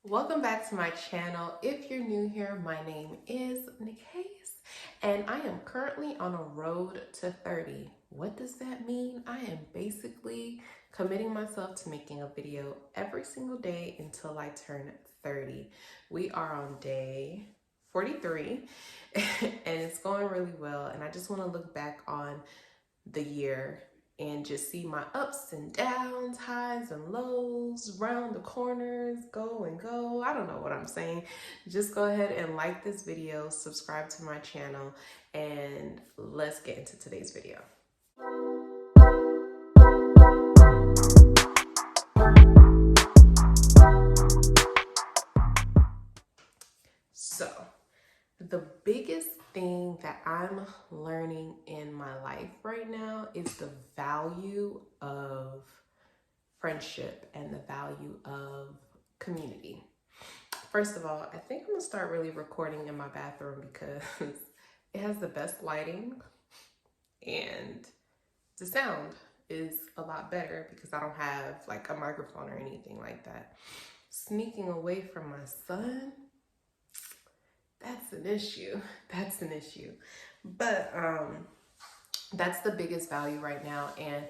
Welcome back to my channel. If you're new here, my name is Nicaise and I am currently on a road to 30. What does that mean? I am basically committing myself to making a video every single day until I turn 30. We are on day 43 and it's going really well, and I just want to look back on the year and just see my ups and downs, highs and lows, round the corners, go and go. I don't know what I'm saying. Just go ahead and like this video, subscribe to my channel, and let's get into today's video. So, the biggest thing that I'm learning in my life right now is the value of friendship and the value of community. First of all, I think I'm gonna start really recording in my bathroom because it has the best lighting and the sound is a lot better because I don't have like a microphone or anything like that. Sneaking away from my son, that's an issue. That's an issue. But that's the biggest value right now. And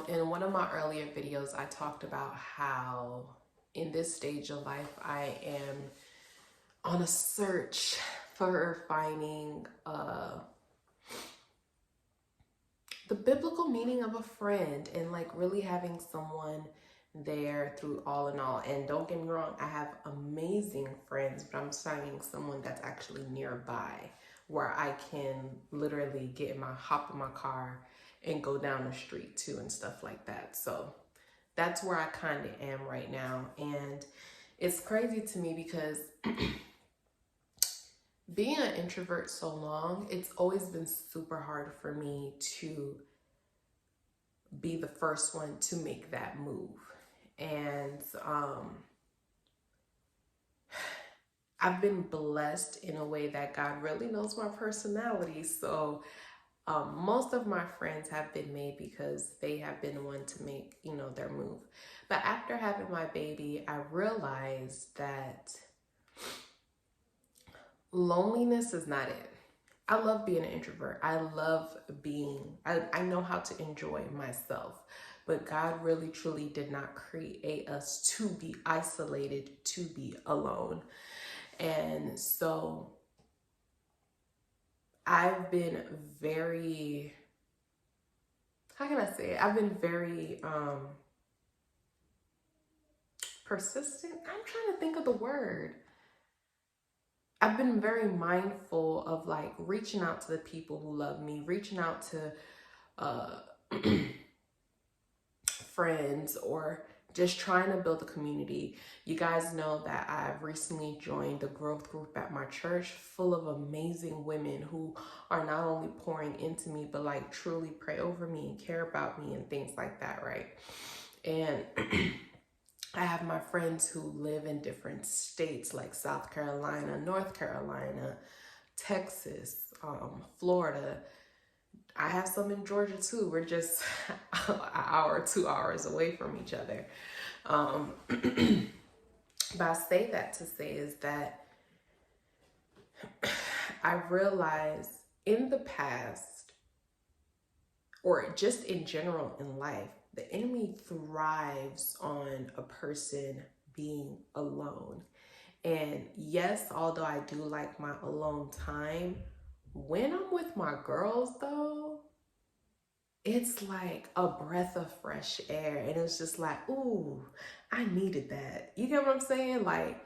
in one of my earlier videos, I talked about how in this stage of life, I am on a search for finding the biblical meaning of a friend, and like really having someone there through all in all. And don't get me wrong, I have amazing friends, but I'm finding someone that's actually nearby where I can literally hop in my car and go down the street too and stuff like that. So that's where I kind of am right now. And it's crazy to me because being an introvert so long, it's always been super hard for me to be the first one to make that move. And I've been blessed in a way that God really knows my personality. So most of my friends have been made because they have been one to make, their move. But after having my baby, I realized that loneliness is not it. I love being an introvert. I know how to enjoy myself. But God really, truly did not create us to be isolated, to be alone. And so I've been very, how can I say it? I've been very persistent. I'm trying to think of the word. I've been very mindful of like reaching out to the people who love me, reaching out to friends, or just trying to build a community. You guys know that I've recently joined the growth group at my church, full of amazing women who are not only pouring into me, but like truly pray over me and care about me and things like that, right? And I have my friends who live in different states like South Carolina, North Carolina, Texas, Florida. I have some in Georgia too. We're just an hour, 2 hours away from each other. But I say that to say is that I realized in the past, or just in general in life, the enemy thrives on a person being alone. And yes, although I do like my alone time, when I'm with my girls though, it's like a breath of fresh air. And it's just like, ooh, I needed that. You get what I'm saying? Like,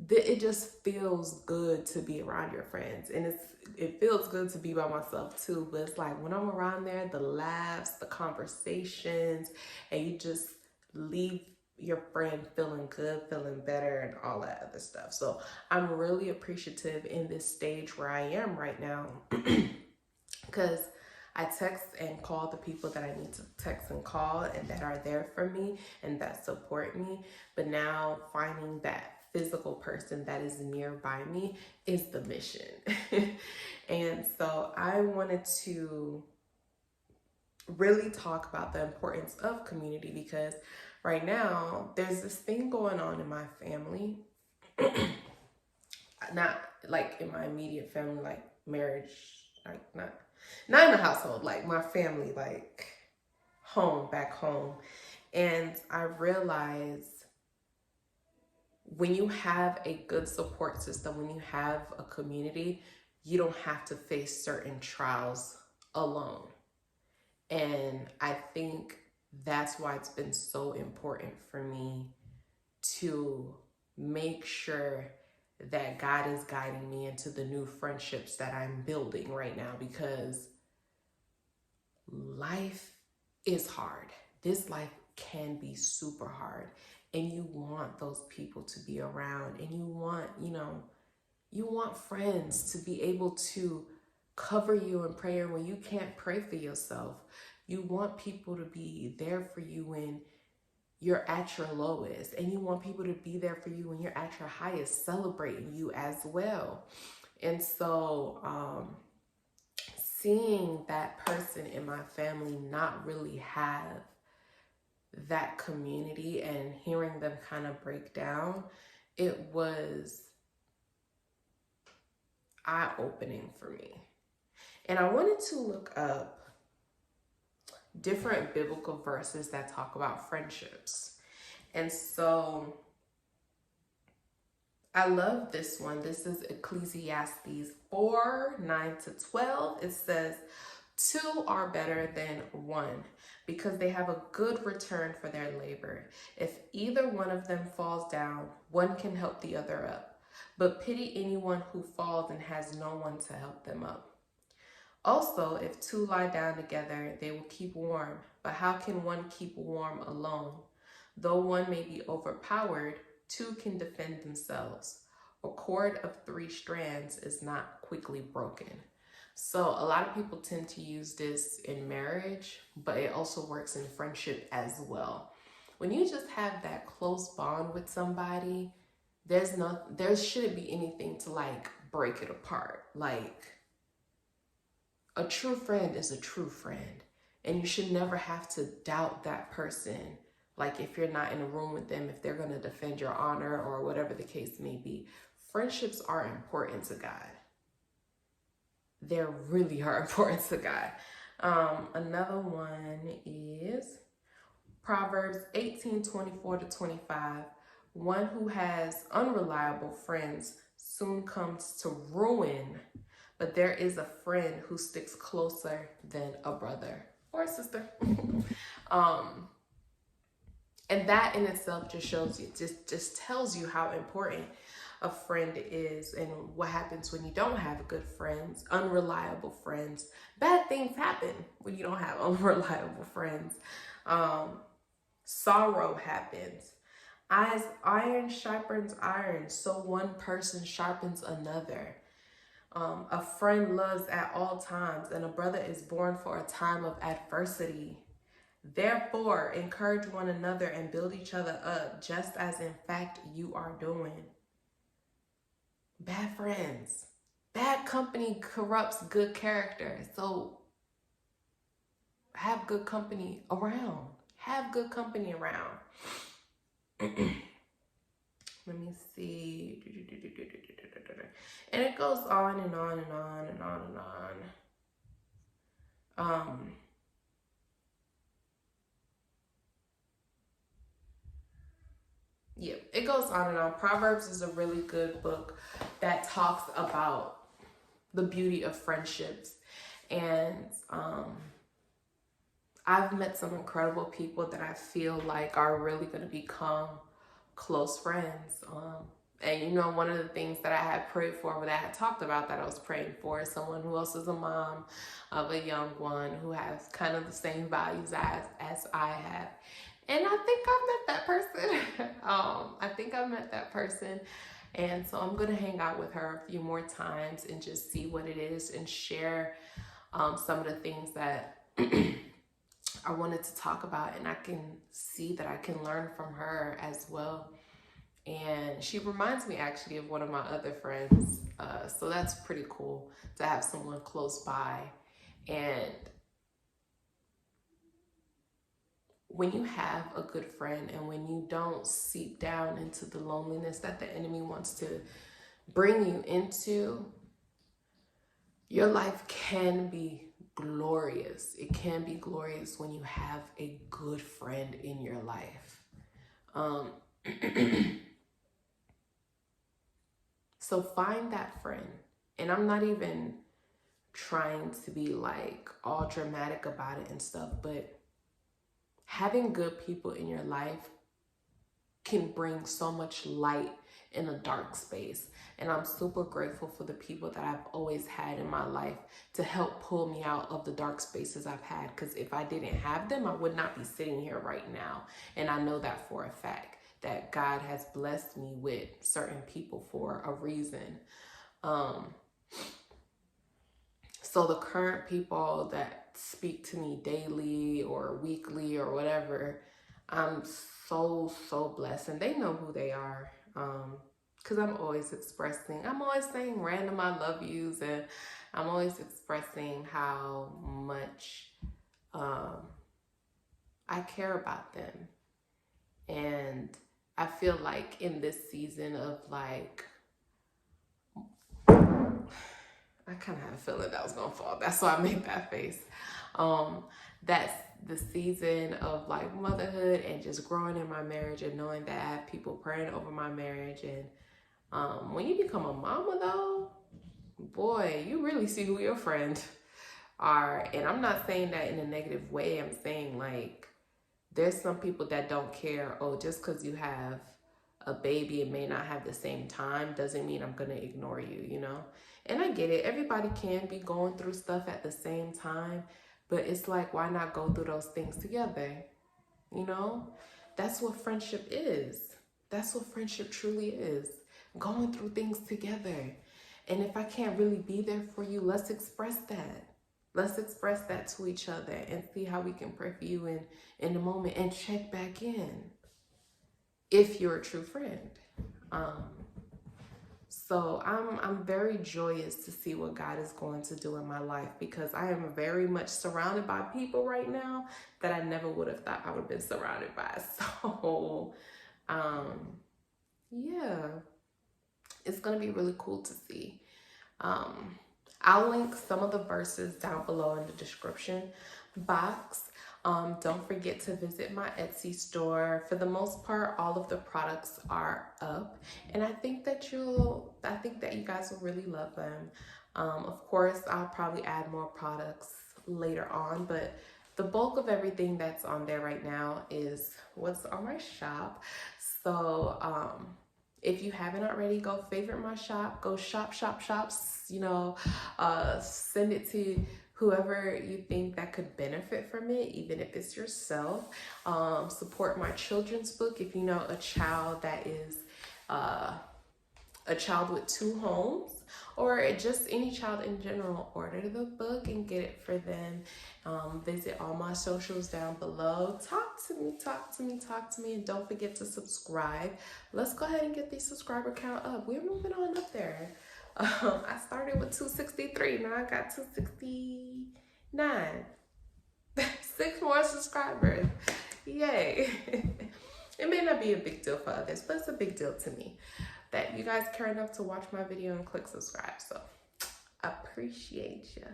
it just feels good to be around your friends, and it feels good to be by myself too. But it's like when I'm around there, the laughs, the conversations, and you just leave your friend feeling good, feeling better, and all that other stuff. So I'm really appreciative in this stage where I am right now because I text and call the people that I need to text and call and that are there for me and that support me. But now finding that physical person that is nearby me is the mission. And so I wanted to really talk about the importance of community because Right now, there's this thing going on in my family. Not like in my immediate family, like marriage, like not in the household, like my family, like back home. And I realize when you have a good support system, when you have a community, you don't have to face certain trials alone. And I think that's why it's been so important for me to make sure that God is guiding me into the new friendships that I'm building right now, because life is hard. This life can be super hard, and you want those people to be around, and you want, you want friends to be able to cover you in prayer when you can't pray for yourself. You want people to be there for you when you're at your lowest, and you want people to be there for you when you're at your highest, celebrating you as well. And so seeing that person in my family not really have that community and hearing them kind of break down, it was eye-opening for me. And I wanted to look up different biblical verses that talk about friendships. And so I love this one. This is Ecclesiastes 4:9-12. It says, 2 are better than 1 because they have a good return for their labor. If either one of them falls down, one can help the other up. But pity anyone who falls and has no one to help them up. Also, if 2 lie down together, they will keep warm. But how can one keep warm alone? Though one may be overpowered, 2 can defend themselves. A cord of 3 strands is not quickly broken. So a lot of people tend to use this in marriage, but it also works in friendship as well. When you just have that close bond with somebody, there shouldn't be anything to like break it apart. Like, a true friend is a true friend, and you should never have to doubt that person. Like, if you're not in a room with them, if they're going to defend your honor or whatever the case may be. Friendships are important to God. They really are important to God. Another one is Proverbs 18:24-25. One who has unreliable friends soon comes to ruin, but there is a friend who sticks closer than a brother or a sister. And that in itself just shows you, just tells you how important a friend is and what happens when you don't have good friends, unreliable friends. Bad things happen when you don't have unreliable friends. Sorrow happens. As iron sharpens iron, so one person sharpens another. A friend loves at all times, and a brother is born for a time of adversity. Therefore, encourage one another and build each other up, just as in fact you are doing. Bad friends. Bad company corrupts good character. So have good company around. Have good company around. Let me see. And it goes on and on and on and on and on. Yeah, it goes on and on. Proverbs is a really good book that talks about the beauty of friendships. And I've met some incredible people that I feel like are really going to become close friends. And one of the things that I had prayed for, that I had talked about that I was praying for, is someone who else is a mom of a young one who has kind of the same values as I have. And I think I've met that person. And so I'm going to hang out with her a few more times and just see what it is and share some of the things that I wanted to talk about. And I can see that I can learn from her as well. And she reminds me actually of one of my other friends. So that's pretty cool to have someone close by. And when you have a good friend and when you don't seep down into the loneliness that the enemy wants to bring you into, your life can be glorious. It can be glorious when you have a good friend in your life. So find that friend. And I'm not even trying to be like all dramatic about it and stuff, but having good people in your life can bring so much light in a dark space. And I'm super grateful for the people that I've always had in my life to help pull me out of the dark spaces I've had. Because if I didn't have them, I would not be sitting here right now. And I know that for a fact, that God has blessed me with certain people for a reason. So the current people that speak to me daily or weekly or whatever, I'm so blessed. And they know who they are. Because I'm always saying random I love yous, and I'm always expressing how much I care about them. And I feel like in this season of like, I kind of had a feeling that was going to fall. That's why I made that face. That's the season of like motherhood and just growing in my marriage and knowing that I have people praying over my marriage. And when you become a mama though, boy, you really see who your friends are. And I'm not saying that in a negative way. I'm saying like, there's some people that don't care. Oh, just because you have a baby and may not have the same time doesn't mean I'm going to ignore you, you know? And I get it. Everybody can be going through stuff at the same time, but it's like, why not go through those things together? You know, that's what friendship is. That's what friendship truly is. Going through things together. And if I can't really be there for you, let's express that. Let's express that to each other and see how we can pray for you in the moment and check back in if you're a true friend. So I'm very joyous to see what God is going to do in my life, because I am very much surrounded by people right now that I never would have thought I would have been surrounded by. So, yeah, it's going to be really cool to see. I'll link some of the verses down below in the description box. Don't forget to visit my Etsy store. For the most part, all of the products are up, and I think that you guys will really love them. Of course, I'll probably add more products later on, but the bulk of everything that's on there right now is what's on my shop. So, if you haven't already, go favorite my shop, go shop, you know, send it to whoever you think that could benefit from it, even if it's yourself. Support my children's book. If you know a child that is a child with 2 homes, or just any child in general, order the book and get it for them. Visit all my socials down below. Talk to me, and don't forget to subscribe. Let's go ahead and get the subscriber count up. We're moving on up there. I started with 263, now I got 269. 6 more subscribers. Yay. It may not be a big deal for others, but it's a big deal to me that you guys care enough to watch my video and click subscribe. So appreciate you.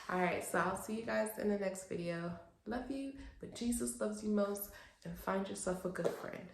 All right, so I'll see you guys in the next video. Love you, but Jesus loves you most, and find yourself a good friend.